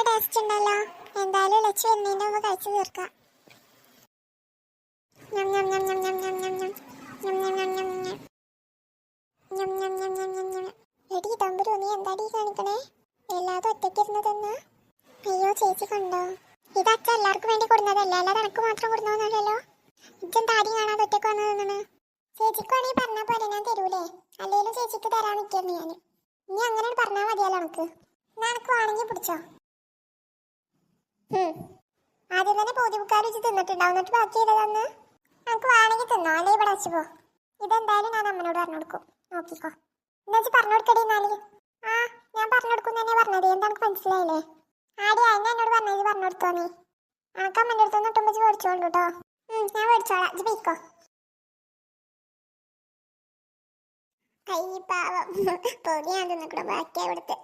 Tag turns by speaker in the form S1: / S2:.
S1: Taste ഉണ്ടല്ലോ. എന്തായാലും ലച്ചു എന്നതിന്റെ മുമ്പ് കഴിച്ചു തീർക്കാം. എടി തമ്പുരു, നീ എന്താടി കാണിക്കണേ? എല്ലാതും ഒറ്റയ്ക്കിരുന്ന് തിന്നാ? അയ്യോ ചേച്ചി കണ്ടോ? ഇത് അച്ഛൻ എല്ലാവർക്കും വേണ്ടി കൊടുക്കുന്നതല്ലേ, അല്ലാതെ എനക്ക് മാത്രം കൊടുക്കുന്നതല്ലോ. ഇജ്ജെന്താ ആദ്യം കാണാതെ ഒറ്റയ്ക്ക് വന്നു തിന്നണ്? ചേച്ചിക്ക് വേണമെങ്കിൽ പറഞ്ഞാൽ പോലെ ഞാൻ തരൂലേ? അല്ലെങ്കിലും ചേച്ചിക്ക് തരാൻ നിൽക്കുന്നു ഞാൻ. നീ അങ്ങനെ പറഞ്ഞാൽ മതിയല്ലോ എനക്ക്. എന്നാ എനക്ക് വേണമെങ്കിൽ പിടിച്ചോ. ആദ്യം തന്നെ പൂതിമുക്കാൽ വെച്ച് തിന്നിട്ടുണ്ടാവും, എന്നിട്ട് ബാക്കി ചെയ്തതെന്ന് നമുക്ക് വേണമെങ്കിൽ തിന്നോ, അല്ലെ ഇവിടെ വെച്ച് പോ. ഇതെന്തായാലും ഞാൻ അമ്മനോട് പറഞ്ഞു കൊടുക്കും, നോക്കിക്കോ. എന്താ വെച്ച് പറഞ്ഞു കൊടുക്കടി എന്നാല്. ആ ഞാൻ പറഞ്ഞു കൊടുക്കും തന്നെ പറഞ്ഞത്, എന്താ എനിക്ക് മനസ്സിലായില്ലേ? ആടി അതിനെ എന്നോട് പറഞ്ഞത് പറഞ്ഞു കൊടുത്തോ നീ. അനക്ക് അമ്മൻ്റെ അടുത്തൊന്ന് ഇട്ടുമ്പോ മേടിച്ചോളൂ കേട്ടോ. ഞാൻ മേടിച്ചോളാം, ഇത് പോയിക്കോ. കൈ പാവം പൊടിയാൻ തിന്നിക്കണോ ബാക്കി അവിടുത്തെ.